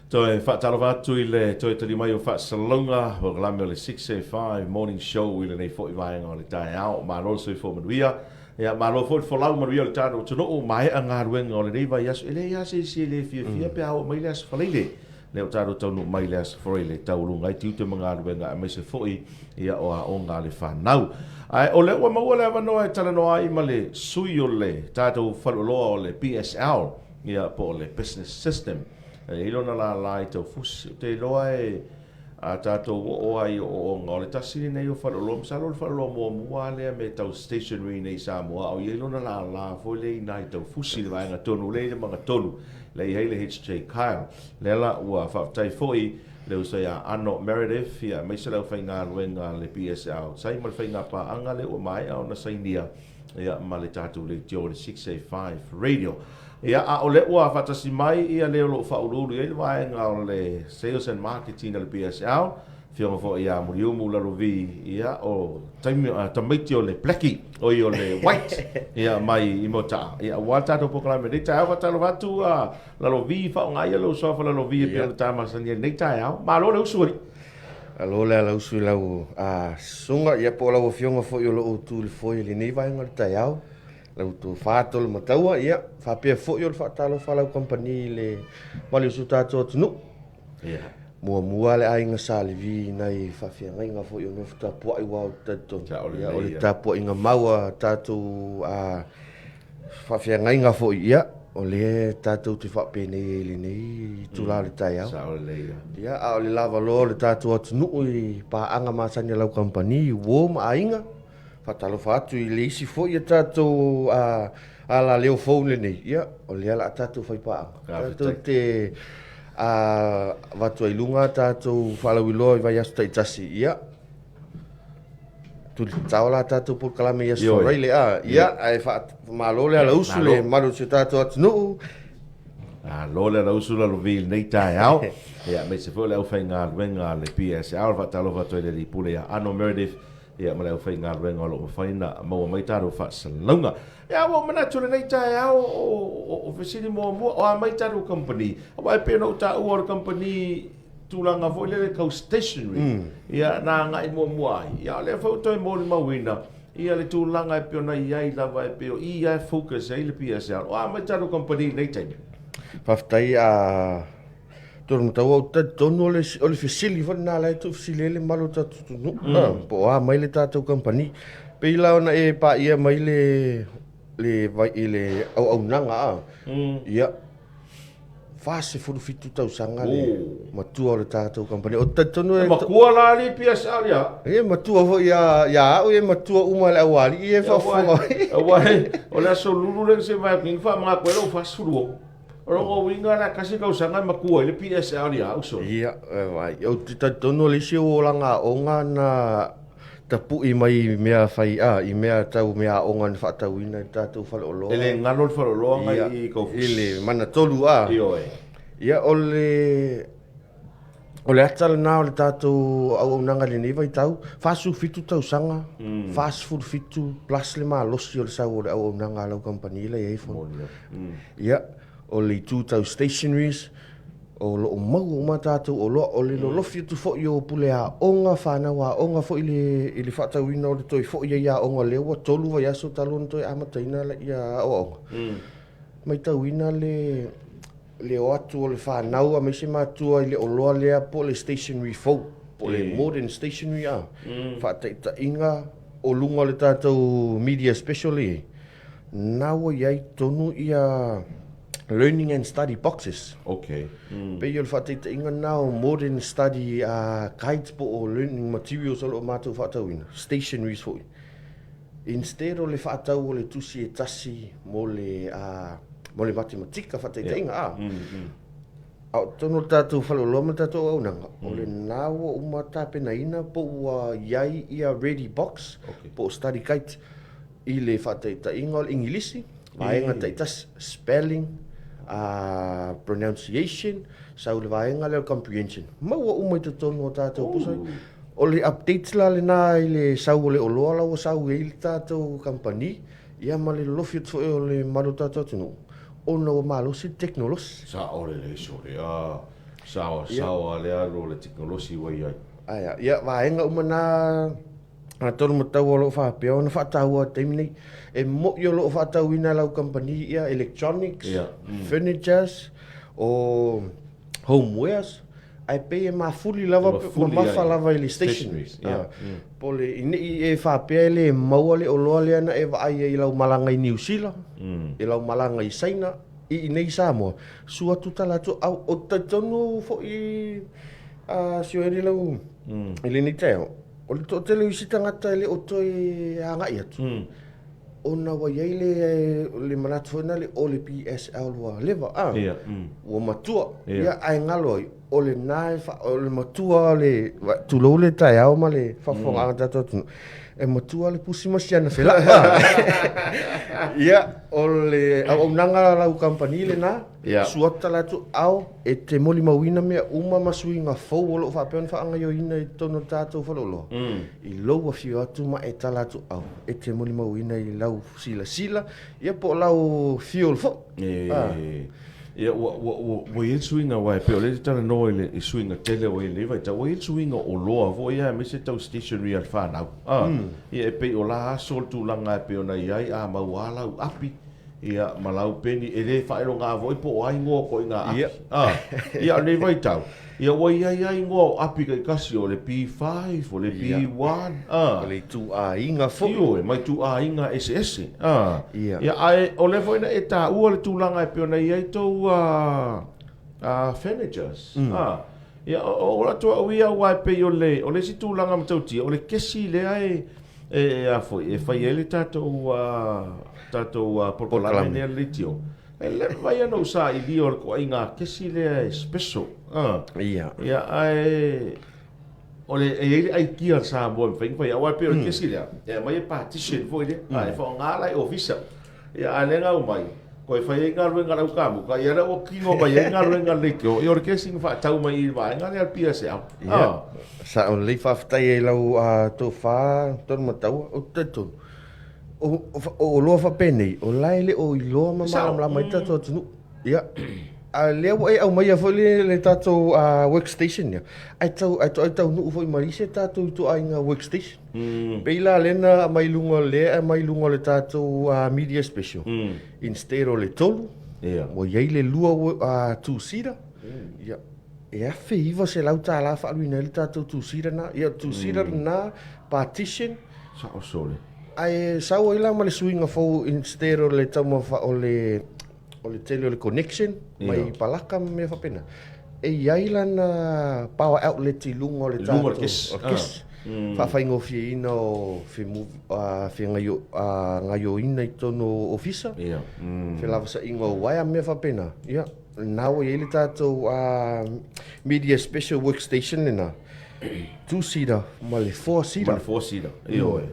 Toi whaataro watu I le toi tari mai o whaasalonga o kalame o le 685 morning show I le nei fo I vaenga o le tae ao ma rolo soi fo manuia ia ma rolo fo folau manuia o le tātou tono o mai a ngā ruenga o le nei vai aso ele ase si le fia pe ao mai le aso whaleile le o tātou taunu mai le aso whaleile taurunga I tiute mga ruenga a mai se foi ia o a o ngā le whanau ai o le ua maua le avanoa e tala noa I ma le sui o le tātou whaloloa o le PSL ia po le business system e lona la I tau fusi te loa e a tātou o ai o ngā le tasiri nei o whalolo msalo le whalolo mua lea me tau stationary nei Samoa o i lona la foi le nai tau fusi le vaenga tonu le mga tonu le I heile HJ Kyle le la ua whaftai foi le usai a Ano Meredith ia meise lau whainga ruenga le PSL sai ma le whainga pa anga le ua mai au na sainia ia ma le tātou le tio le 685 radio ia a o le ua fatasi mai ia le lo faululu ia le vaenga o le sales and marketing le PSL fionga fo ia muriumu la rovi ia o tamaiti o le blackie o I o le white ia mai I mota ia wata to poklame nei tai wata lo watu la rovi fa nga ia lo sofa la rovi pe le tama sania nei tai au ma lo le usuri Alo le ala usui lau sunga ia po lau fionga fo I o lo tu le foi le nei vaenga le tai au lau tu whātol mataua ia whapea fo I o le whaatalo whalau kompani le mali usu tātou tunu mua le ainga salivi nei whawhiangai ngā fo I o nofu tāpua I wau tātou ia o le tāpua inga maua tātou whawhiangai ngā fo ia o le tātou te whapea nei le nei tula le tai au ia a o le lava lo le tātou atunu I paanga māsanya lau kompani wo ma ainga Whatalo whatu I le isi fo ia tātou ala leo phone le nei. Ia, o le ala tātou whaipaanga. Tātou te watu ai lunga tātou whalawilo I vai asu taitasi. Ia, tuli taola tātou por kalame asu whareile. Ia, ai malo le ala usu le maru se tātou atunu. Lo le ala usu la lovil nei tae au. Ia, me se fo le au whainga luenga le PSL. Whatalo watu ai le li pule a Ano Meredith. Ia ma leo whainga ruenga o lo mawhaina maua mai tāro whaasalunga. Ia mo mana tūre nei tae au o whesiri mua o a mai tāro company. O ai pēna o tā ua o company tūlanga fo le kau stationary. Ia nā ngai mua ai. Ia le whautoi mōri mawina. Ia le tūlanga e peona iai lava e peo. Ia focus e le PSL. O a mai tāro company nei tae. Whaftai Toro mtau au tonu o le whisili whani nā lai tu whisili ele malo tātou tunu. Po mai le tātou company. Pe ila ona e pa ia mai le vai le au nanga. Ia. Fase furu fitu tau sanga le matua o le tātou company. O tonu e... Makua la li PSL ia. E matua ho ia au e matua uma le awali. I e whafonga. Awai. O le aso lulu le se vai king wha mga koe lau fasuru. Rongo winga na kasi kau sanga makua le PSL ni au so. Ia, vai. O te tono le si o langa o ngā na tapu I mai mea whai I mea tau mea o ngā whaatau ina tātou whaleoloa. Ele ngalo whaleoloa ngai I kau fusi. Ele mana tolu Io e. Ia o le atala nā o le tātou au nanga le nei vai tau. Whasu fitu tau sanga. Fast food fitu plus le maa losi o le sau o le au nanga lau company le eifon. Ia. O le tūtau stationaries, o lo o mau o mātātou, o le lo lofi atu fo I o pule a onga whanau a onga fo I le whaatau ina o le toi fo I a onga lewa, tolu vai aso talon toi amataina la I a o onga. Mai tau ina le o atu o le whanau a meise mātua I le o loa lea po le stationary fo, po le modern stationary a. Whaataita inga o lunga le tātou media specially. Nawa iai tonu I a... learning and study boxes. Okay. Pe yo whateita inga nao modern study guides po o learning materials o lo mātou whaatauina. Stationaries hoi. Instead o le whaatau o le tusi e tasi mo le matematika whateita inga. Au tono tātou whaloloma tātou au nanga. O le nao o matapena ina po iai ia ready box po study guide I le whateita inga o le ingilisi. Vaenga taitas spelling, pronunciation, sau le vaenga leo comprehension. Maua umai te tonu o tātou pusai. O le updates la le nā I le sau o le oloa lau o sau e le tātou company. Ia ma le lofi atu o le maru tātou tunu. O na o malo si teknolos. Sa o le sore Sawa le alo le teknolosi wai ai. Aia, ia vaenga umana tonu matau o loo whapea o na whatau a teimi nei. E mo i o loo whatau ina lau company ia electronics, furnitures, o homewares. Ai pe e mafuli lava, mafa lava i le stationaries. Pole ini e whapea le maua le o loa le ana e vaai i lau malanga i New Zealand, i lau malanga i Saina, i nei Samoa. Sua tutala tu au o taitonu fo i sio eri lau i le ni teo. O le to tele isi tangata le o toi angai atu. Ona wa yai le manatu fona le o le PSL wa leva. Wa matua. Ia ai ngalo o le nai o le matua le tulou le tai au ma le fafonga anga tatu. E matua le pusi masiana fela. Ia o le au nanga lau company le na. Suata la tu au e te moli mawina mea uma masuinga fou o lo whapeon whaanga yo ina i tono tātou whalolo. I lau a whio atu ma e tala tu au. E te moli mawina i lau sila. Ia po lau whio le fo. Ia wa i suinga wai pe o le tala no i suinga tele o i leva. Wa i suinga o loa vo ia me se tau stationary al whanau. Ia e pe o la asol tu langa e pe o na iai a mauala u api. Ia malau peni e le whaero ngā voi po ai ngoa ko i ngā api. Ia ne vai tau. Ia wa ai ngoa o api kai kasi o le P5 o le P1. O le tu a inga fo. Io e mai tu a inga SS. Ia ai o le voina e tā ua le tūlanga e peona iai tau furnitures. Ia o la tua uia wai pe o le si tūlanga matautia o le kesi le ai e a foi e fai ele tātou porkolame nea litio. E le vai anau sa i li o ko inga kesi le ai special. Ia ai o le ai kia sa mo fai a wai pe o kesi le. E mai partition foi le. Ai fo ngala e officer. Ia alenga o mai. Ko e fai ngā ruenga rau kamu. Ka ia o kingo mai ngā ruenga leko. I o kesi ngā tau mai i vai ngā lea pia se au. Sa o le whaftai e lau tō whā, tōna matau, o tētonu. O loa whapenei, o laile o i loa mamala mai tātou atunu. Ia, lea wa e au mai a whole le tātou workstation ia. Ai tau nuu fo i marise tātou tu ai ngā workstation. Peila lena mai lunga le tātou media special. Instead o le tolu, mo iei le lua two-seater. Ia. E a whiiwa se lau tā la whaaluina le tātou two-seater na. Ia two-seater na partition. Sa o sole. Ai sau ila ma le swinga fo instead o le tama o le tele o le connection mai palaka me whapena. E iai lana power outlet i lunga o le tātou. Lunga o kes. Whawhaingo fie ina o whi ngaio ina i tono ofisa. Whi lava sa ingo waia me whapena. Ia. Nau e le tātou media special workstation lena. Two-seater ma le four-seater. Ma le four-seater. Io e.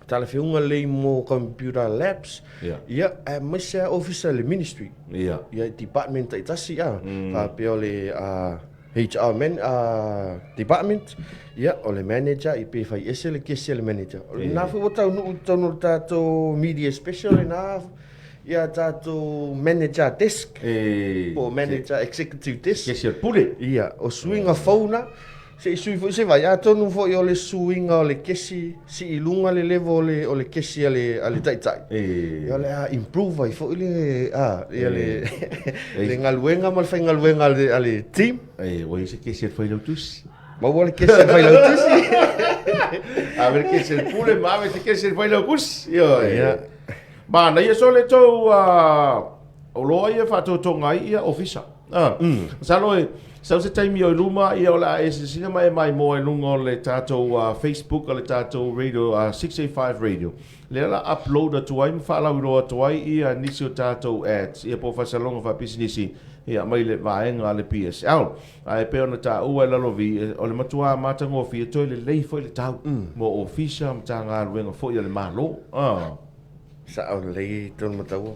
Tala whiunga lei mo computer labs. Ia, mai sea officer le ministry. Ia, department i tasi a. Peo le HR department. Ia, o le manager i pe fai ese le kesi le manager. Nā whi watau nu tātou media special e nā. Ia tātou manager desk. O manager executive desk. Kesi al pule. Ia, o swinga fauna. Se se vai a tonu fo o le suinga o le kesi si ilunga le level o le kesi ale tai. Ia le improve ai fo ile ia le ngaluenga mal fa ngaluenga ale team. O ese kesi foi lotus. Ma o le kesi foi lotus. A ver kesi el pule, ma ver kesi foi lotus. Ia. Ma na ia so le tau o loa ia fa tonga ia officer. Saloi Sau se taimi o luma i o la e se sina mai mo e lunga o le tātou Facebook o le tātou radio 685 radio. Le ala upload atu ai mwhaalau roa atu ai i a nisi o tātou ads i a po whasalonga wha pisinisi i a mai le vaenga le PSL. A e peo na tā ua e lalovi o le matua matango fi e toi le lei foi le tau mo ofisa mta ngā ruenga foi le malo. Sa o lei tonu mataua.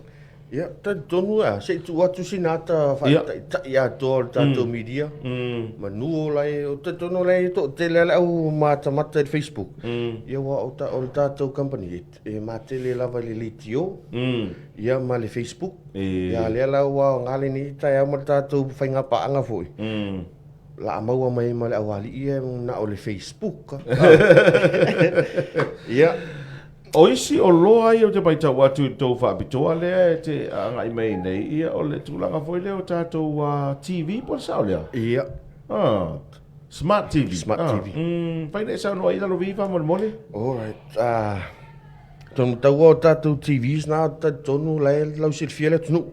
Ia, tonu se tu atu sinata ia tō tātou media. Manu lai, tonu lai te lele au mata Facebook. Ia wa o tātou company e matele lava le litio. Ia ma le Facebook. Ia le lau wa ngale ni tai au ma tātou whainga paanga foi. la maua mai ma le awali ia na o le Facebook. Ia. O isi o loa i o te paita watu i tau whaapitoa lea te ngai mei nei ia o le tūlanga foi leo tātou TV po sao lea? Ia. Smart TV. Smart TV. Pai nei sao noa i lalo viva mo le mole? Alright. Tonu tau o tātou TVs nā tonu lai lau sirfia le tunu.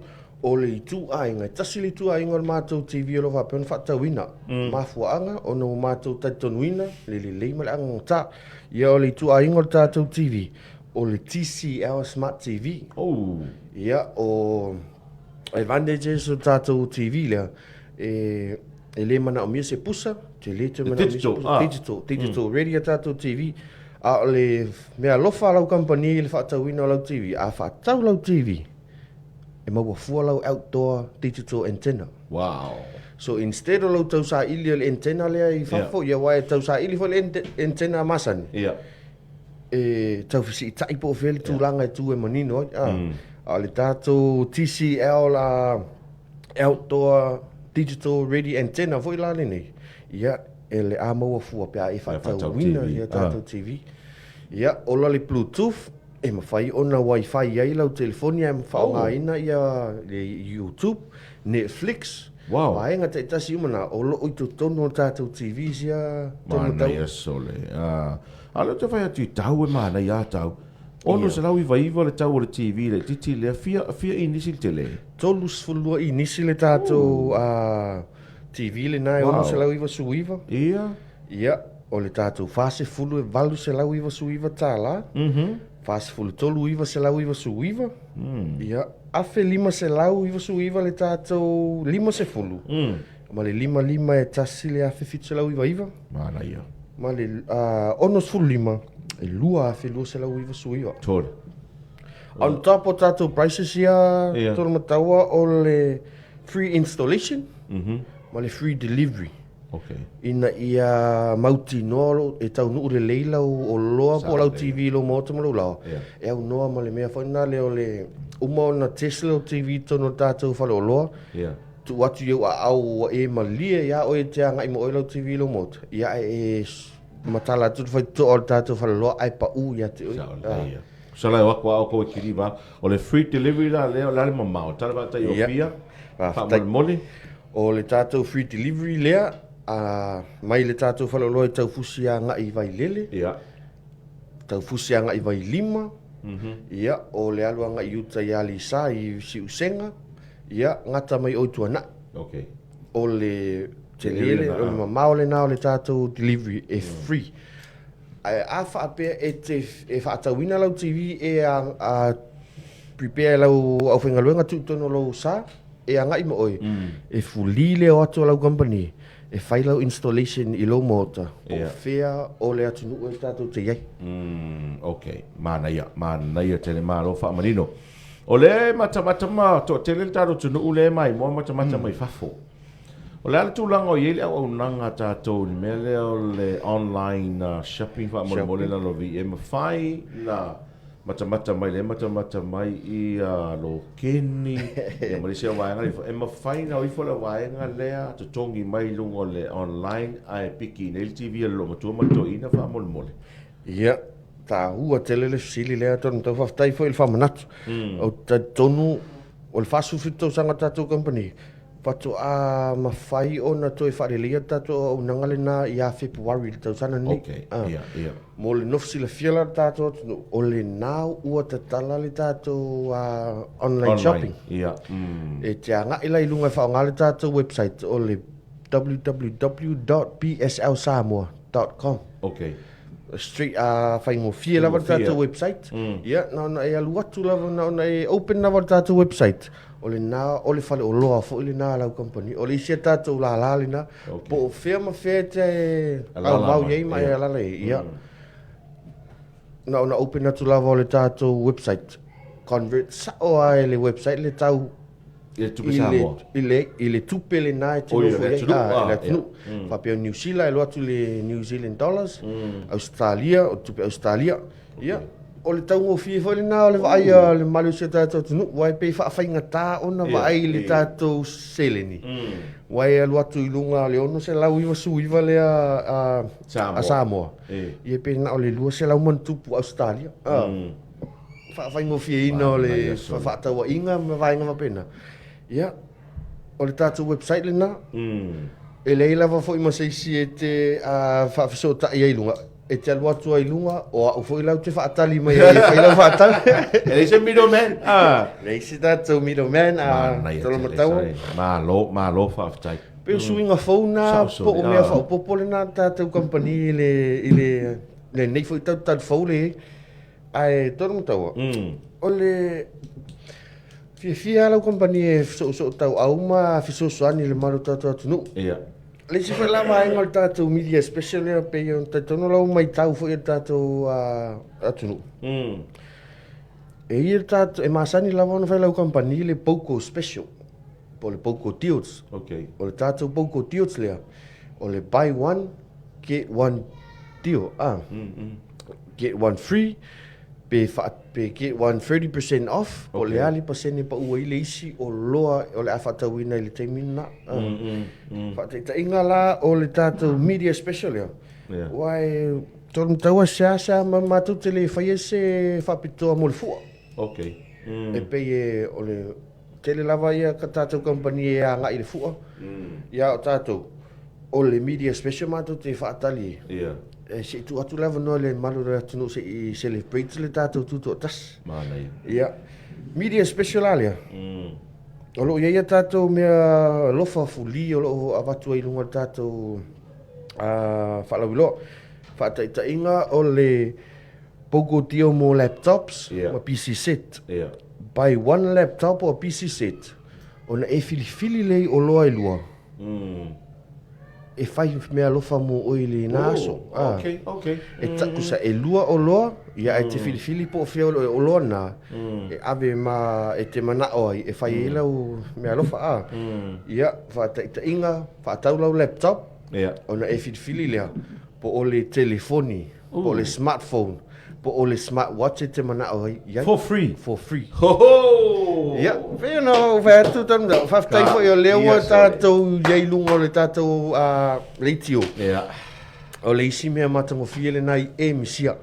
O le itu ainga, tasi le itu ainga o le mātou TV o lo whape, ona whaatau ina. Mafuanga, o no mātou taitonu ina, le leima le anga ngata. Ia o le itu ainga o le tātou TV. O le TCL Smart TV. Ia o advantages o tātou TV lea. E le mana o mia se pusa, te le te mana o mia se pusa. Digital radio tātou TV. A o le mea lofa lau company le whaatau ina o lau TV. A whaatau lau TV. E maua fualau outdoor digital antenna. Wow. So instead of lau tau sa ili o le antenna lea i whafo, ia wae tau sa ili fo le antenna masani. Ia. E tau fisi i tai po fele tūlanga e tū e manino. A le tātou TCL outdoor digital radio antenna fo i lale nei. Ia, e le a maua fua pia i whatau wina i a tātou TV. Ia, ola le Bluetooth. E mawhai ona wifi ai lau telefonia e mawhaonga ina ia le YouTube, Netflix. Wow. Waenga te tasi umana, o lo oito tono o tātou TV sia tono tau. Mana ia sole. Alo te whai atu i tau e mana ia tau. Ono se lau i waiva le tau o le TV le titi le fia inisi te le. Tolu sfulua inisi le tātou TV le nai ono se lau iwa suiva. Ia. Ia, o le tātou fase fulu e valu se lau iwa suiva tāla. Fase fulu tolu iwa se lau iwa suiva. Ia, afe lima se lau iwa suiva le tātou lima se fulu. Ma le lima e tasi le afe fitu se lau iwa. Mana ia. Ma le ono fulu lima, e lua afe lua se lau iwa suiva. Tore. On top o tātou prices ia, toro mataua o le free installation, ma le free delivery. Okay. Ina ia mauti noa e tau nuu le leila o loa po lau TV lo mota ma lau lao. E au noa ma le mea whaina le o le uma o na Tesla o TV tono tātou whale o loa. Tu watu iau a au e malia ia o e te anga i mo o lau TV lo mota. Ia e matala tu whai to o tātou whale loa ai pa u ia te oi. Sala e wakwa au koe kiri ba. O le free delivery la leo lale mamao. Tala bata i o pia. Wha mole. O le tātou free delivery lea. Mai le tātou whalolo e tau fusi a ngai vai lele. Ia. Tau fusi a ngai vai lima. Ia, o le alua ngai uta i ali sa i si usenga. Ia, ngata mai oitua na. Ok. O le te lele, o le mamao le nao le tātou delivery e free. A whaapea e te whaatawina lau TV e a prepare lau au whengaluenga tutono lau sa. E a ngai mo oi. E fulile o atu lau company. E whai lau installation i lo mota. O whea o le atunu e tātou te iei. Ok, mana ia tele malo wha manino. O le mata ma, to tele tātou tunu ule mai, mo mata mai whafo. O le ala tūlanga o iele au nanga tātou ni mele o le online shopping wha mole na lovi. E mawhai na mata mai le mata mai i lo keni e Malaysia waenga e mawhai na i fola waenga lea to tongi mai lungo le online ai piki nel TV lo matua matoina fa mole. Ia, tā hua tele le sili lea tonu tau whaftai fo il whamanatu. O ta tonu o le whasu fitou sanga tātou company. Patu a mawhai o na toi wharelia tātou o nangale na i a Februari le tau sana ni. Ok, ia. Mo le nofsi le fiala tātou o le nāu ua te tala le tātou online shopping. Ia. E te anga ila i lunga whaonga le tātou website o le www.bslsamoa.com. Ok. Street whai mo fia lava tātou website. Ia, na e alu atu lava na e open lava tātou website. O le nā, o le whale o loa fo le nā lau company. O le isia tātou la na. Po o whea ma whea te au mau iei mai alala e. Ia. Na open atu lava o le tātou website. Convert sa o ai le website le tau. I le tupe le nā e te nofo iei. Le tunu. Whapea New Zealand, e lo atu le New Zealand dollars. Australia, o tupe Australia. Ia. o le tau ngofi fo le na o le vai le malu se tatou tunu wai pe fa fainga ta ona vai le tatou seleni wai alu atu i lunga le ono se lau iwa suiva le a Samoa ia pe na o le lua se lau mantupu Australia fa fainga ngofi ina le fa tau inga ma vai nga pena ia o le tatou website le na e leila va fo i maseisi e te fa fisota ia i lunga e te alua tua i lunga o au fo i lau te whaatali mai e whai lau whaatali e leise middleman leise tātou middleman tolo mataua ma lo whaafitai pe suinga fauna po o mea whaupopole na tātou company i le nei fo i tau faule ai tolo mataua o le fia lau company e so tau au ma fisosoani le maru tātou atunu le si fa la mai ngol tātou media special e pe yon tātou no lau mai tau fo i tātou atunu e i tātou e masani lava ona fai lau company le Poco special po le Poco deals o le tātou Poco deals lea o le buy one get one deal get one free pe get one 30% off o le ali pasene pa ua ile isi o loa o le afatau ina ile teimina ta inga la o le tātou media special lea wai tolu mtaua sa matu te le whaia se whapitoa mo le fua e pei o le tele lava ia ka tātou company e a ngai le fua ia o tātou o le media special matu te whaatali se tu atu lava no le malu le tunu se i celebrate le tātou tutu o tas ia media special alia o lo ia tātou mea lofa fuli o lo avatu ai lunga tātou whalawilo whaataitainga o le Poco deal mo laptops o PC set buy one laptop o PC set o na e fili lei o loa i lua e fai mea lofa mo oile naso e taku sa e lua o loa ia e te fili po fia o loa na e ave ma e te mana oi e fai e lau mea lofa ia whaata inga whaatau lau laptop o na e fili lea po o le telefoni po le smartphone po o le smartwatch e te mana oi for free ia pe no fa tu tam da fa tai fo yo lewa tātou iai lunga o le tātou leitio o le isi mea matango fiele nai e misia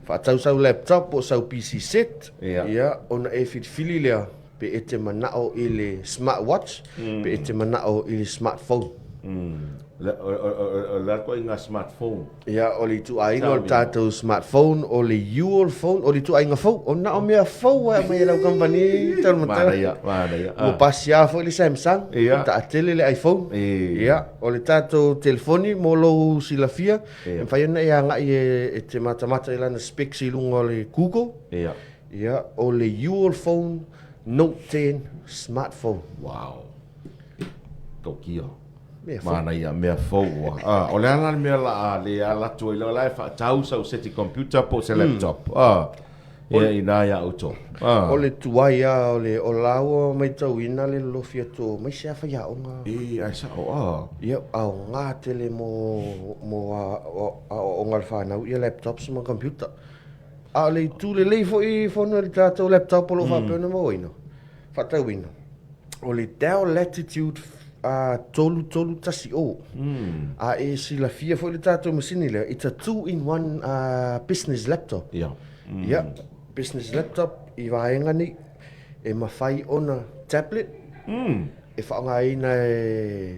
fa tau sau laptop o sau PC set ia ona e fili lea pe e te manao i le smartwatch pe e te manao i le smartphone la ko inga smartphone ia o le tu ainga o tātou smartphone o le Uol phone o le tu ainga phone o na o mea phone a mai lau company tau mata mo pasia fo le Samsung ta tele le iPhone ia o le tātou telefoni mo lo silafia e fai na ia ngai e te mata i lana specs i lunga o le Google ia o le Uol phone Note 10 smartphone Tokyo mana ia mea fou o le ala mea la le ala tu ile la fa tau sa seti computer po se laptop ia ina ia auto o le tuai o le o lawa mai tau ina le lofia to mai se fa ia onga ai sa ia au nga tele mo o ngal fa na ia laptop sama computer a le tu le fo i fo no le tato laptop lo fa pena mo ino fa tau ino o le Dell Latitude tolu tasi o e sila fia fo le tātou masini le it's a 2-in-1 business laptop business laptop i vaenga ni e mawhai ona tablet e whaangaina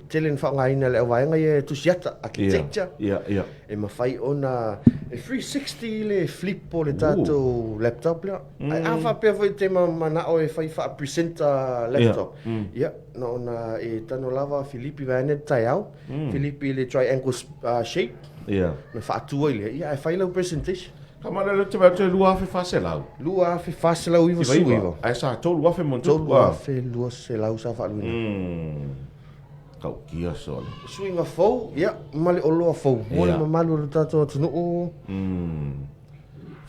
telen whaangaina le vaenga e tusiata architecture e mawhai ona e 360 le flip o le tātou laptop le ai awha pia fo i te mana o e whai wha presenta laptop na ona e tano lava Filipi vaene tai au Filipi le triangle shape me whaatua i le ia e whai lau presentation Kamana le te vete lua fe faselau. Lua fe faselau iwa suiwa. Ai sa tolu lua fe montu. Tolu lua fe lua se lau sa whaaluina. Kau kia sole. Suinga fau, ia, male o loa fau. Mole mamalu le tato atunu o.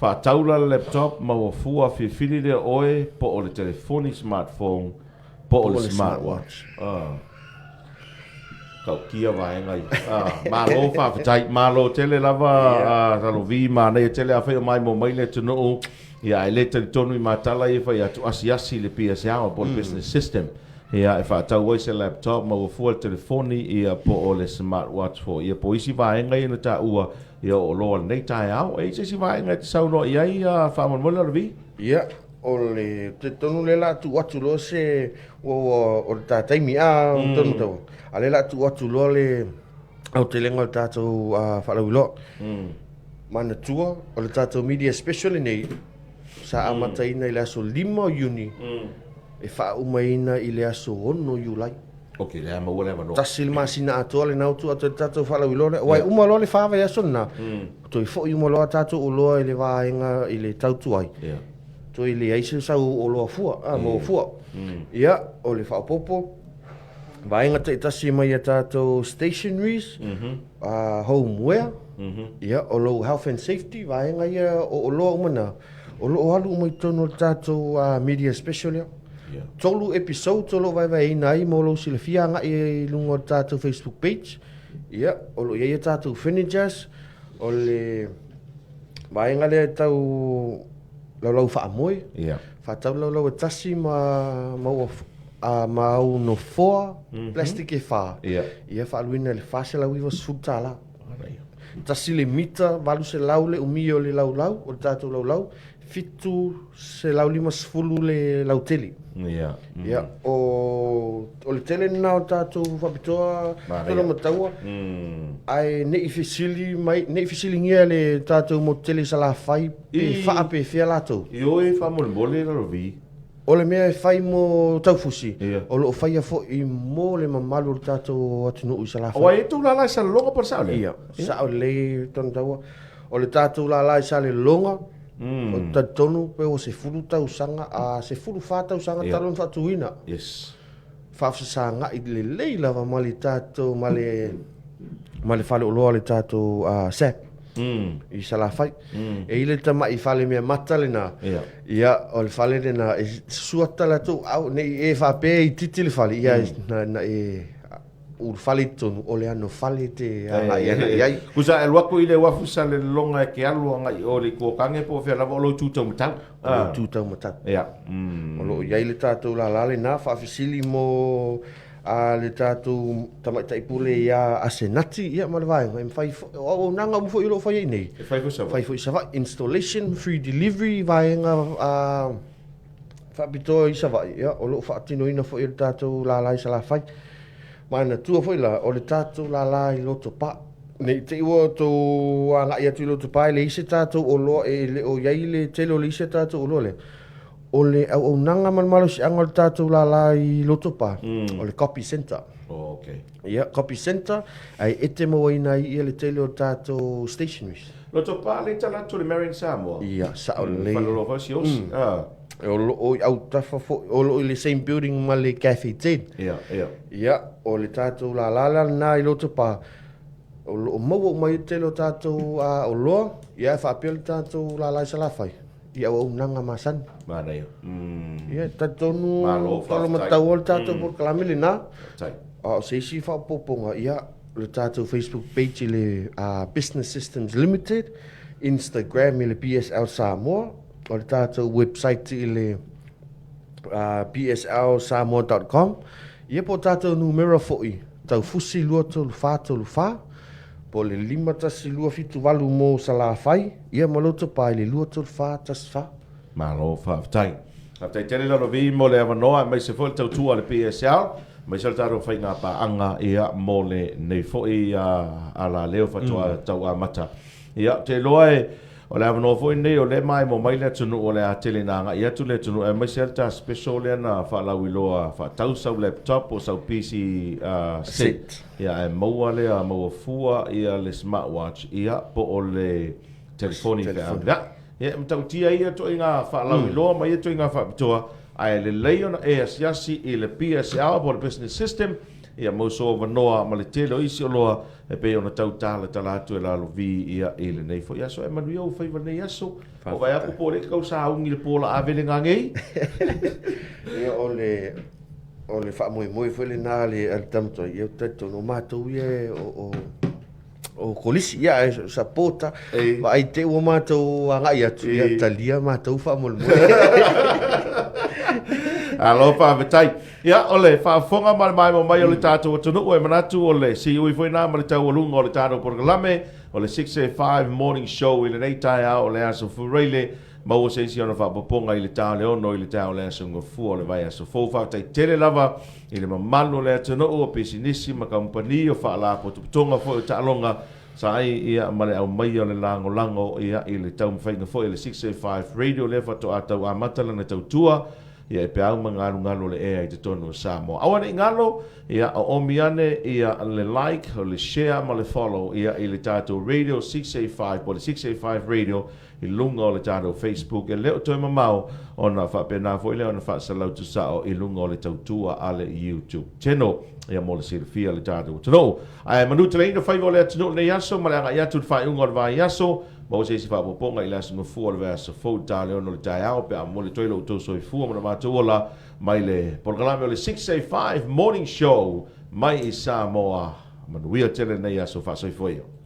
Whaataula le laptop ma o fua fi fili le oe po o le telefoni smartphone po o le smartwatch. kau kia vai ngai malo fa tai malo tele lava talo vi ma nei tele a fe mai mo mai le tunu ia ele te tonu ma tala e fa ia tu asi le PSA o business system ia e fa tau se laptop mo fu telefoni ia po o le smartwatch fo ia po isi vai ngai na ta ua ia o lo nei tai au e se si vai ngai sau no ia fa mo le vi ia o le te tonu le la tu atu lo se o ta taimi a tonu tau ale la tu atu lo le au te lenga tātou whalau lo mana tua o le tātou media special nei sa amata ina i le aso 5 Iuni e wha umaina i le aso 1 Iulai ok le ama ua le ama no tasi le masina atoa le nautu atu le tātou whalau lo wai uma lo le whawa i aso na toi fo i uma lo tātou o loa i le waenga i le tautu ai toi le aise sau o loa fua mo fua ia o le whaopopo vaenga te tasi mai a tātou stationaries, homeware, ia o lo health and safety, vaenga ia o loa umana. O lo halu umai tono tātou media special ia. Tolu episode tolo vai nai mo lo sila fianga i lungo tātou Facebook page. Ia, o lo ia tātou finagers, o le vaenga le tau lau whaamoe. Whatau lau e tasi mau no foa plastic e wha. Ia whaaluina le wha se lau iwa sutala. Tasi le mita, walu se lau le umi o le lau o le tātou lau, fitu se lau 5 le lau teli. Ia, o le tele na o tātou whapitoa, tolo mataua, ai ne i fisili ngia le tātou mo tele sa la whai, pe wha pe whia lātou. Io e wha mole la rovi. O le mea e whai mo taufusi. O lo o whai a fo i mo le mamalu o tātou atunu i sa la whai. O e tū la lai sa longa par sao le? Ia, sa o le tonu taua. O le tātou la lai sa le longa, o tatonu pe o se fulu tau sanga, se fulu wha tau sanga talon whatuina. Yes. Whafsa sa nga i le leila wa mali tātou, mali whale o loa le tātou sap. I sa la whai. E ile tama i whale mea mata le na. Ia, o le whale le na, e suata la tō, au, nei e whape i titi le whale. Ia, na e ur whale tonu, o le ano whale te iai. Kusa e luako i le wafu sa le longa e ke alu anga i o le kuokange po whea lava o lo tūtau matau. Tūtau matau. Ia. O lo iai le tātou la lale na, whawhisili mo le tātou tamaitai pule ia asenati, ia malawai. O nanga mufo i lo whai nei. E whai fusa wa? Whai fo isa wa. Installation, free delivery, vaenga whapitoa isa wa. Ia, o lo whaatino ina fo i le tātou la lai sa la whai. Mana tua fo i la, o le tātou la lai loto pa. Nei te iwa tō ngai atu i loto pa, le ise tātou o loa, o iai le tele o le ise tātou o loa le. O le au nanga malo si anga le tātou la lai loto pa, o le copy center. Ok. Ia, copy center, ai ete mawa ina i le tele o tātou stationaries. Loto pa le tala to le Marion Samoa? Ia, sa o le... Whanalo fa si os? O au tafa fo, o le same building ma le Cafe 10. Ia, o le tātou la na i loto pa. O maua mai tele o tātou o loa, ia e whapio le tātou la sa la whai. Ia o nanga masan. Mana ia. Ia, tatonu, talo matau o le tātou por kalamele na. O se isi whapoponga, ia, le tātou Facebook page i le Business Systems Limited, Instagram i le BSL Samoa, o le tātou website i le bslsamoa.com. Ia po tātou numero fo'i, tau fusi lua tolu wha, po le 5 tasi lua fitu walu mo sa la whai, ia maloto pa i le lua tolu wha tas wha. Malo whaftai. Whaftai tele laro vi mo le avanoa, mai se fwil tau tua le PSL, mai se taro whai ngā pa anga ia mo le nei fo'i a la leo whatua tau a mata. Ia, te loa e, o le avanoa fo'i nei o le mai mo mai le tunu o le a tele nanga, ia tu le tunu e mai se ta special le na whalau i loa whatau sau laptop o sau PC set. Ia e maua le a maua fua ia le smartwatch ia po o le telefoni whea. Ia mtau tia ia to inga whalau i loa mai to inga whapitoa ai le leona e asiasi i le PSL po le business system ia mauso vanoa ma le tele o isi o loa e pe ona tau tala atu e lalo vi ia i le nei fo ia so e manui au whaiva nei aso o vai aku po le kau sa aungi le pola avele ngangei ia o o le whaamoe foi le nā le al tamto i au tato no mātou ia o kolisi ia e sapota wa ai te ua mātou angai atu ia talia mātou whaamoe Alo whaawetai. Ia, ole, whaafonga mai o le tātou atunu o e manatu o le si ui fwoi nā ma le tau alunga o le tātou porkalame o le 685 Morning Show i le nei tai au o le aso fureile ma ua se isi ona whaapoponga i le tāo le ono i le tāo le aso ngafua o le vai aso fōwha tai tele lava i le mamalo le atunu o pesinisi ma kampani o whaala potuputonga fo i tālonga sa ai ia ma le au mai o le lango ia i le tau mwhainga fo i le 685 Radio le whato a tau amatala na tau tua ia e pe au ngalo le ea i te tonu o Samoa. Awane i ngalo, ia o omiane, ia le like, o le share, ma le follow, ia i le tātou Radio 685, po le 685 Radio, i lunga o le tātou Facebook, e leo toi mamau, o na whapena fo i leo na whaasalau tu sao, i lunga o le tautua a le YouTube. Teno, ia mo le sirifia le tātou. Tano, ai manu te leina whaiva o le atunu le yaso, ma le anga iatu whai unga o le vai yaso, ma o se si whapoponga i la sunga fua le vea sa fau tā leo no le tai au pe a mo le toilo uto soi fua ma na mātou ola mai le porkalame o le 685 Morning Show mai i Samoa manuia tele nei aso wha soi fuio.